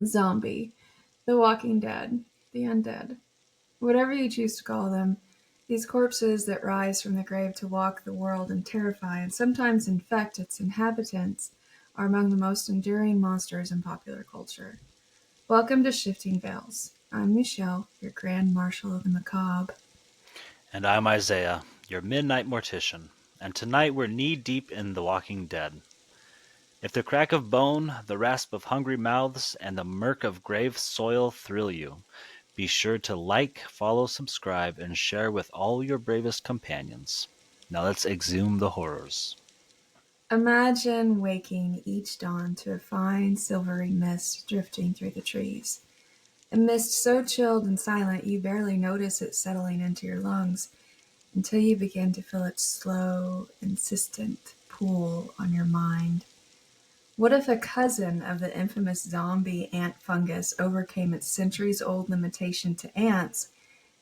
zombie, the walking dead, the undead. Whatever you choose to call them, these corpses that rise from the grave to walk the world and terrify and sometimes infect its inhabitants are among the most enduring monsters in popular culture. Welcome to Shifting Veils. I'm Michelle, your Grand Marshal of the Macabre. And I'm Isaiah, your midnight mortician, and tonight we're knee deep in The Walking Dead. If the crack of bone, the rasp of hungry mouths, and the murk of grave soil thrill you, be sure to like, follow, subscribe, and share with all your bravest companions. Now let's exhume the horrors. Imagine waking each dawn to a fine silvery mist drifting through the trees. A mist so chilled and silent you barely notice it settling into your lungs until you begin to feel its slow, insistent pull on your mind. What if a cousin of the infamous zombie ant fungus overcame its centuries old limitation to ants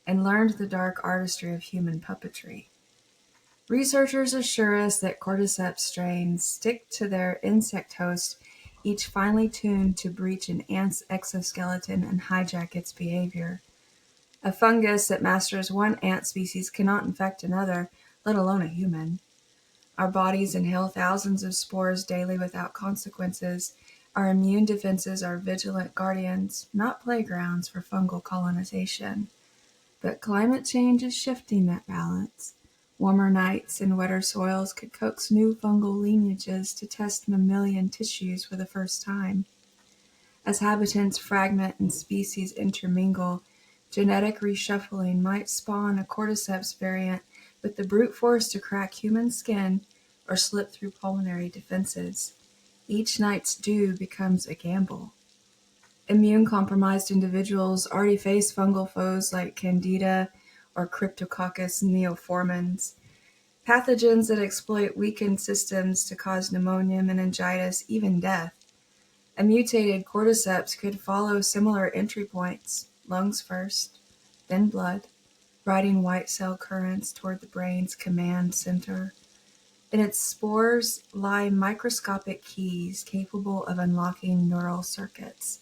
and learned the dark artistry of human puppetry? Researchers assure us that cordyceps strains stick to their insect host, each finely tuned to breach an ant's exoskeleton and hijack its behavior. A fungus that masters one ant species cannot infect another, let alone a human. Our bodies inhale thousands of spores daily without consequences. Our immune defenses are vigilant guardians, not playgrounds for fungal colonization. But climate change is shifting that balance. Warmer nights and wetter soils could coax new fungal lineages to test mammalian tissues for the first time. As habitants fragment and species intermingle, genetic reshuffling might spawn a cordyceps variant with the brute force to crack human skin or slip through pulmonary defenses. Each night's dew becomes a gamble. Immune-compromised individuals already face fungal foes like Candida or Cryptococcus neoformans, pathogens that exploit weakened systems to cause pneumonia, meningitis, even death. A mutated cordyceps could follow similar entry points: lungs first, then blood, riding white cell currents toward the brain's command center. In its spores lie microscopic keys capable of unlocking neural circuits.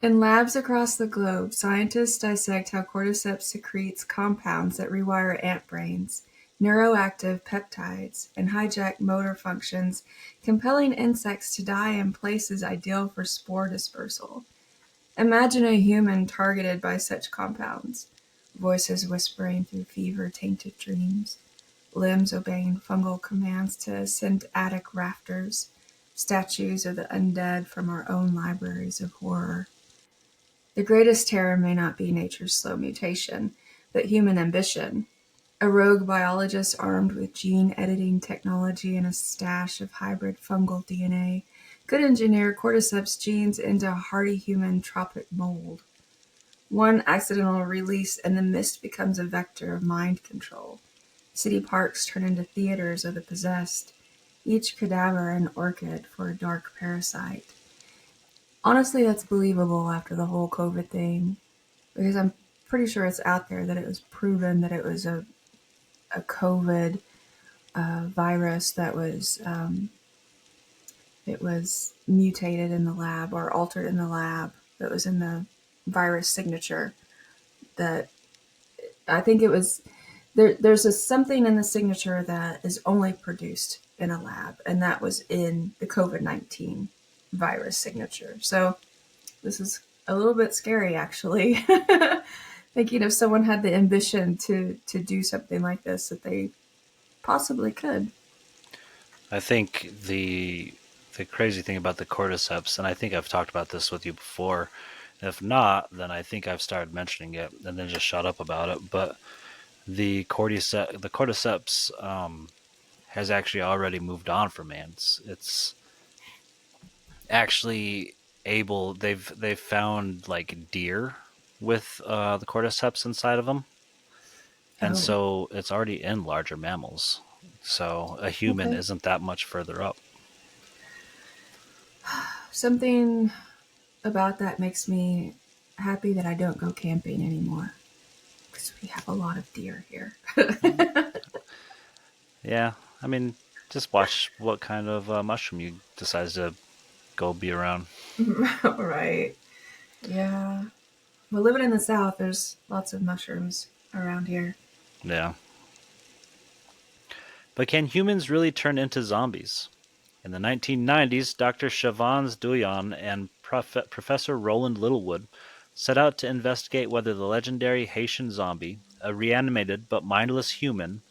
In labs across the globe, scientists dissect how cordyceps secretes compounds that rewire ant brains, neuroactive peptides, and hijack motor functions, compelling insects to die in places ideal for spore dispersal. Imagine a human targeted by such compounds, voices whispering through fever-tainted dreams, limbs obeying fungal commands to ascend attic rafters, statues of the undead from our own libraries of horror. The greatest terror may not be nature's slow mutation, but human ambition. A rogue biologist armed with gene-editing technology and a stash of hybrid fungal DNA could engineer cordyceps genes into a hardy human tropic mold. One accidental release and the mist becomes a vector of mind control. City parks turn into theaters of the possessed, each cadaver an orchid for a dark parasite. Honestly, that's believable after the whole COVID thing, because I'm pretty sure it's out there that it was proven that it was a COVID virus that was it was mutated in the lab or altered in the lab that was in the virus signature. That I think it was there's something in the signature that is only produced in a lab, and that was in the COVID-19 virus signature. So this is a little bit scary, actually. Thinking if someone had the ambition to do something like this, that they possibly could. I think the crazy thing about the cordyceps, and I think I've talked about this with you before. If not, then I think I've started mentioning it and then just shut up about it. But the cordyceps has actually already moved on from ants. It's actually able. They've found like deer with the cordyceps inside of them, and Oh, so it's already in larger mammals. So a human okay. isn't that much further up. Something about that makes me happy that I don't go camping anymore because we have a lot of deer here. Yeah, I mean, just watch what kind of mushroom you decide to go be around. Right. Yeah. Well, living in the South, there's lots of mushrooms around here. Yeah. But can humans really turn into zombies? In the 1990s, Dr. Shavans Duyan and Professor Roland Littlewood set out to investigate whether the legendary Haitian zombie, a reanimated but mindless human,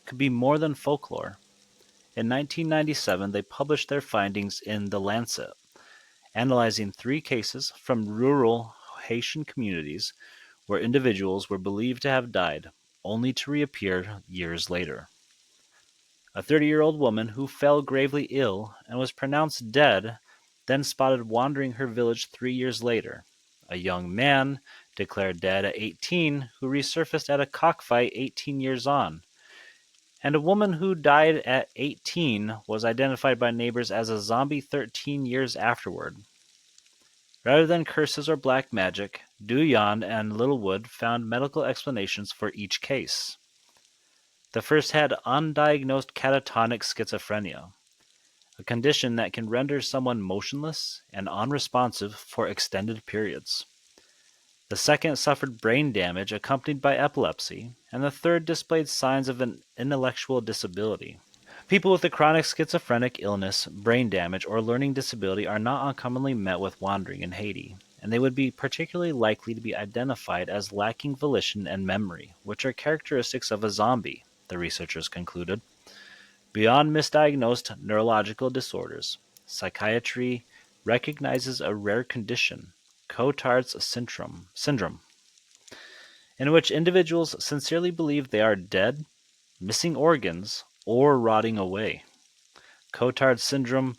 could be more than folklore. In 1997, they published their findings in The Lancet, analyzing 3 cases from rural Haitian communities where individuals were believed to have died, only to reappear years later. A 30-year-old woman who fell gravely ill and was pronounced dead then spotted wandering her village 3 years later. A young man declared dead at 18 who resurfaced at a cockfight 18 years on. And a woman who died at 18 was identified by neighbors as a zombie 13 years afterward. Rather than curses or black magic, Duyan and Littlewood found medical explanations for each case. The first had undiagnosed catatonic schizophrenia, a condition that can render someone motionless and unresponsive for extended periods. The second suffered brain damage accompanied by epilepsy, and the third displayed signs of an intellectual disability. People with a chronic schizophrenic illness, brain damage, or learning disability are not uncommonly met with wandering in Haiti, and they would be particularly likely to be identified as lacking volition and memory, which are characteristics of a zombie, the researchers concluded. Beyond misdiagnosed neurological disorders, psychiatry recognizes a rare condition, Cotard's syndrome, in which individuals sincerely believe they are dead, missing organs, or rotting away. Cotard syndrome,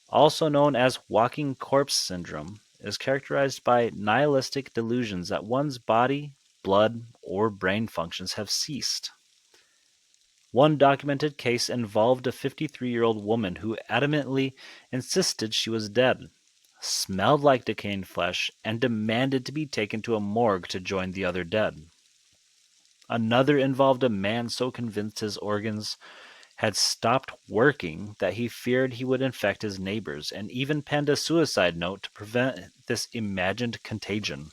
also known as walking corpse syndrome, is characterized by nihilistic delusions that one's body, blood, or brain functions have ceased. One documented case involved a 53-year-old woman who adamantly insisted she was dead, smelled like decaying flesh, and demanded to be taken to a morgue to join the other dead. Another involved a man so convinced his organs had stopped working that he feared he would infect his neighbors, and even penned a suicide note to prevent this imagined contagion.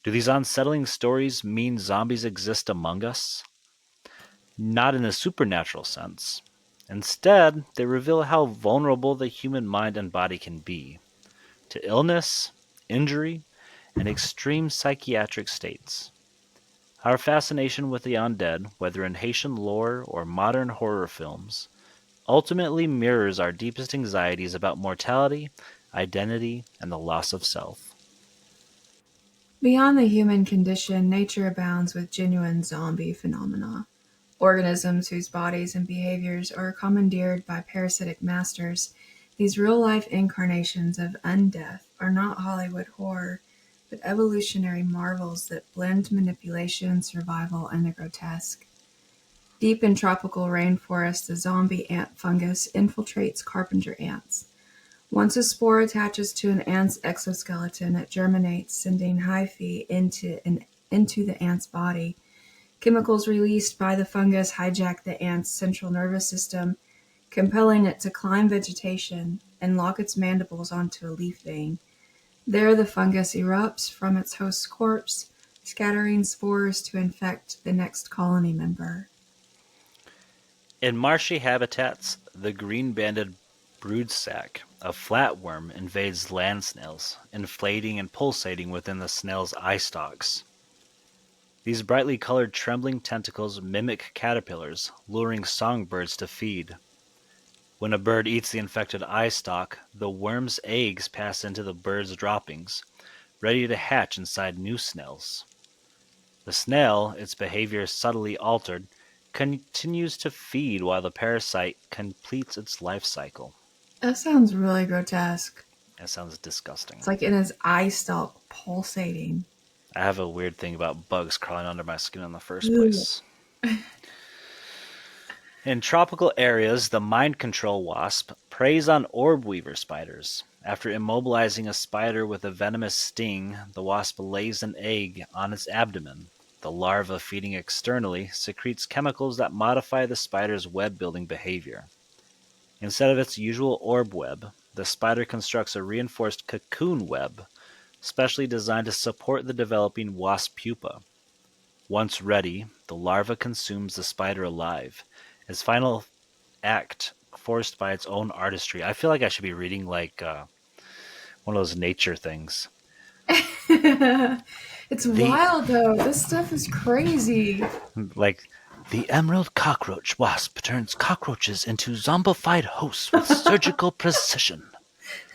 Do these unsettling stories mean zombies exist among us? Not in a supernatural sense. Instead, they reveal how vulnerable the human mind and body can be to illness, injury, and extreme psychiatric states. Our fascination with the undead, whether in Haitian lore or modern horror films, ultimately mirrors our deepest anxieties about mortality, identity, and the loss of self. Beyond the human condition, nature abounds with genuine zombie phenomena. Organisms whose bodies and behaviors are commandeered by parasitic masters, these real life incarnations of undeath are not Hollywood horror, but evolutionary marvels that blend manipulation, survival, and the grotesque. Deep in tropical rainforests, the zombie ant fungus infiltrates carpenter ants. Once a spore attaches to an ant's exoskeleton, it germinates, sending hyphae into the ant's body. Chemicals released by the fungus hijack the ant's central nervous system, compelling it to climb vegetation and lock its mandibles onto a leaf vein. There the fungus erupts from its host's corpse, scattering spores to infect the next colony member. In marshy habitats, the green-banded broodsac, a flatworm, invades land snails, inflating and pulsating within the snail's eye stalks. These brightly colored trembling tentacles mimic caterpillars, luring songbirds to feed. When a bird eats the infected eye stalk, the worm's eggs pass into the bird's droppings, ready to hatch inside new snails. The snail, its behavior subtly altered, continues to feed while the parasite completes its life cycle. That sounds really grotesque. That sounds It's disgusting. like in his eye stalk pulsating. I have a weird thing about bugs crawling under my skin in the first Ugh. place. In tropical areas, the mind control wasp preys on orb weaver spiders. After immobilizing a spider with a venomous sting, the wasp lays an egg on its abdomen. The larva, feeding externally, secretes chemicals that modify the spider's web building behavior. Instead of its usual orb web, the spider constructs a reinforced cocoon web, specially designed to support the developing wasp pupa. Once ready, the larva consumes the spider alive. Its final act, forced by its own artistry. I feel like I should be reading like one of those nature things. It's The wild though. This stuff is crazy. like the emerald cockroach wasp turns cockroaches into zombified hosts with surgical precision,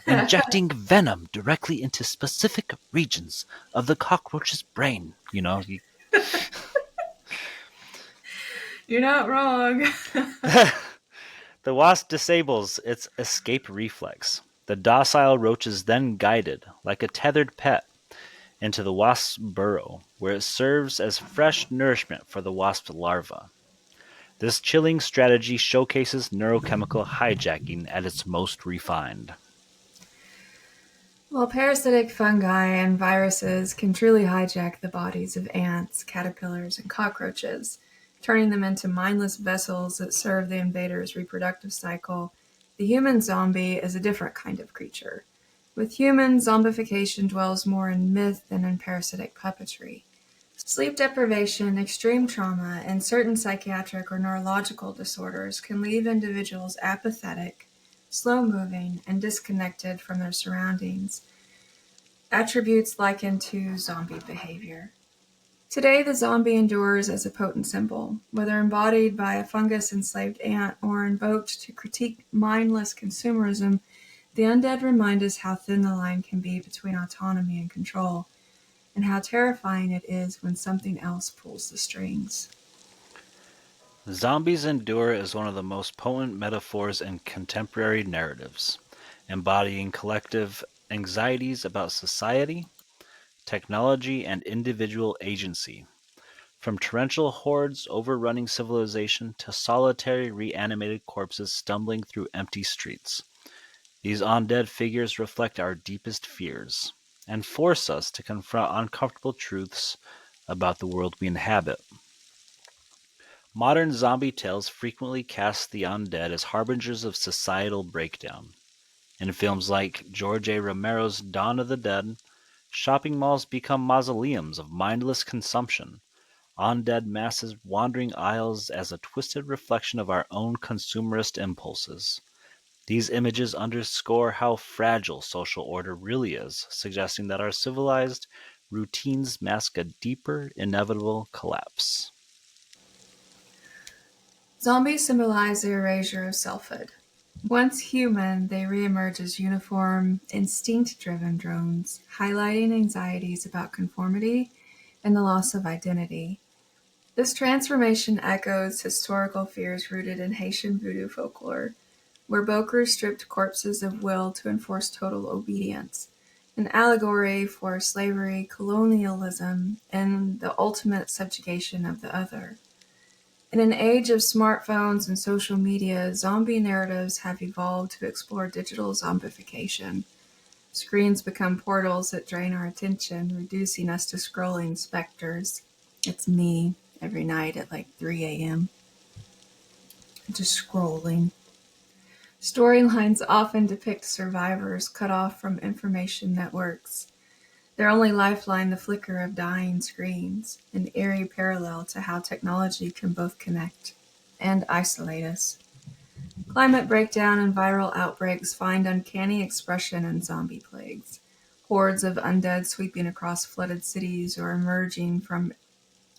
injecting venom directly into specific regions of the cockroach's brain. You're not wrong. The wasp disables its escape reflex. The docile roach is then guided, like a tethered pet, into the wasp's burrow, where it serves as fresh nourishment for the wasp's larva. This chilling strategy showcases neurochemical hijacking at its most refined. Well, parasitic fungi and viruses can truly hijack the bodies of ants, caterpillars, and cockroaches, turning them into mindless vessels that serve the invader's reproductive cycle. The human zombie is a different kind of creature. With humans, zombification dwells more in myth than in parasitic puppetry. Sleep deprivation, extreme trauma, and certain psychiatric or neurological disorders can leave individuals apathetic, slow moving, and disconnected from their surroundings, attributes likened to zombie behavior. Today, the zombie endures as a potent symbol, whether embodied by a fungus enslaved ant or invoked to critique mindless consumerism. The undead remind us how thin the line can be between autonomy and control, and how terrifying it is when something else pulls the strings. Zombies endure is one of the most potent metaphors in contemporary narratives, embodying collective anxieties about society, technology, and individual agency. From torrential hordes overrunning civilization to solitary reanimated corpses stumbling through empty streets, these undead figures reflect our deepest fears and force us to confront uncomfortable truths about the world we inhabit. Modern zombie tales frequently cast the undead as harbingers of societal breakdown. In films like George A. Romero's Dawn of the Dead, shopping malls become mausoleums of mindless consumption, undead masses wandering aisles as a twisted reflection of our own consumerist impulses. These images underscore how fragile social order really is, suggesting that our civilized routines mask a deeper, inevitable collapse. Zombies symbolize the erasure of selfhood. Once human, they reemerge as uniform, instinct driven drones, highlighting anxieties about conformity and the loss of identity. This transformation echoes historical fears rooted in Haitian voodoo folklore, where Bokers stripped corpses of will to enforce total obedience, an allegory for slavery, colonialism, and the ultimate subjugation of the other. In an age of smartphones and social media, zombie narratives have evolved to explore digital zombification. Screens become portals that drain our attention, reducing us to scrolling specters. It's me every night at like 3 a.m., just scrolling. Storylines often depict survivors cut off from information networks, their only lifeline the flicker of dying screens, an eerie parallel to how technology can both connect and isolate us. Climate breakdown and viral outbreaks find uncanny expression in zombie plagues. Hordes of undead sweeping across flooded cities or emerging from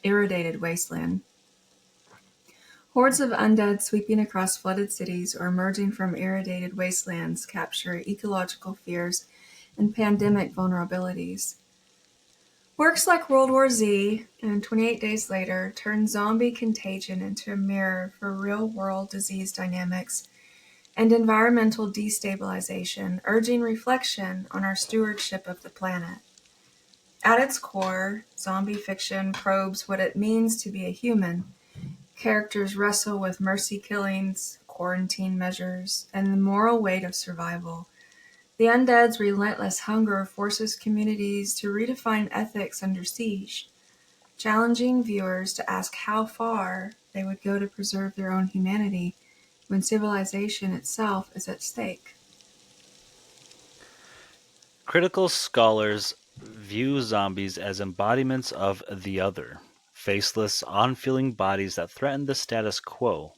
irradiated wasteland. Hordes of undead sweeping across flooded cities or emerging from irradiated wastelands capture ecological fears and pandemic vulnerabilities. Works like World War Z and 28 Days Later turn zombie contagion into a mirror for real-world disease dynamics and environmental destabilization, urging reflection on our stewardship of the planet. At its core, zombie fiction probes what it means to be a human. Characters wrestle with mercy killings, quarantine measures, and the moral weight of survival. The undead's relentless hunger forces communities to redefine ethics under siege, challenging viewers to ask how far they would go to preserve their own humanity when civilization itself is at stake. Critical scholars view zombies as embodiments of the other, faceless, unfeeling bodies that threaten the status quo.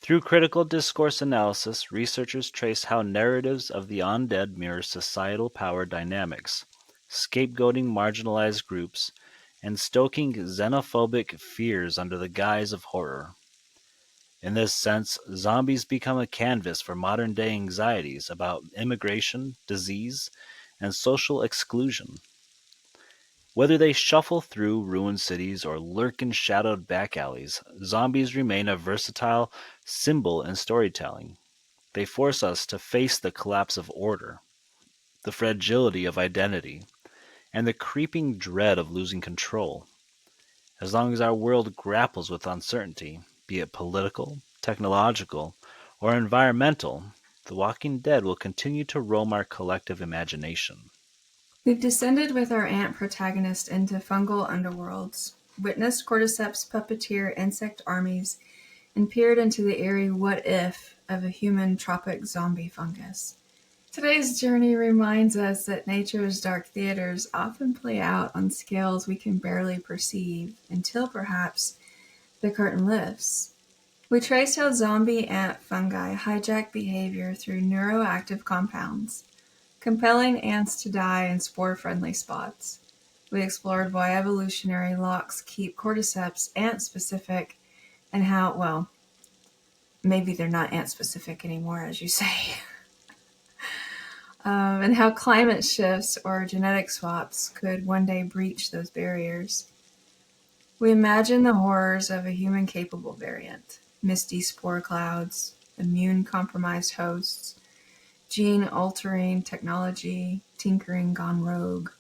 Through critical discourse analysis, researchers trace how narratives of the undead mirror societal power dynamics, scapegoating marginalized groups, and stoking xenophobic fears under the guise of horror. In this sense, zombies become a canvas for modern day anxieties about immigration, disease, and social exclusion. Whether they shuffle through ruined cities or lurk in shadowed back alleys, zombies remain a versatile symbol in storytelling. They force us to face the collapse of order, the fragility of identity, and the creeping dread of losing control. As long as our world grapples with uncertainty, be it political, technological, or environmental, The Walking Dead will continue to roam our collective imagination. We've descended with our ant protagonist into fungal underworlds, witnessed cordyceps puppeteer insect armies, and peered into the eerie what if of a human tropic zombie fungus. Today's journey reminds us that nature's dark theaters often play out on scales we can barely perceive until perhaps the curtain lifts. We traced how zombie ant fungi hijack behavior through neuroactive compounds, compelling ants to die in spore-friendly spots. We explored why evolutionary locks keep cordyceps ant-specific and how, well, maybe they're not ant-specific anymore, as you say, and how climate shifts or genetic swaps could one day breach those barriers. We imagine the horrors of a human-capable variant, misty spore clouds, immune-compromised hosts, gene-altering technology, tinkering gone rogue.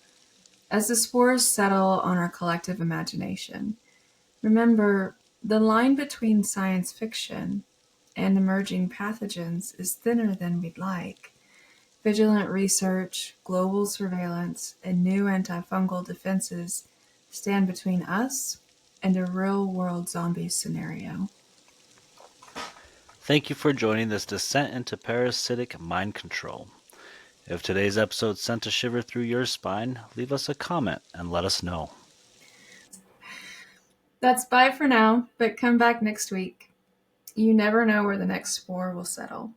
As the spores settle on our collective imagination, remember, the line between science fiction and emerging pathogens is thinner than we'd like. Vigilant research, global surveillance, and new antifungal defenses stand between us and a real-world zombie scenario. Thank you for joining this descent into parasitic mind control. If today's episode sent a shiver through your spine, leave us a comment and let us know. That's bye for now, but come back next week. You never know where the next spore will settle.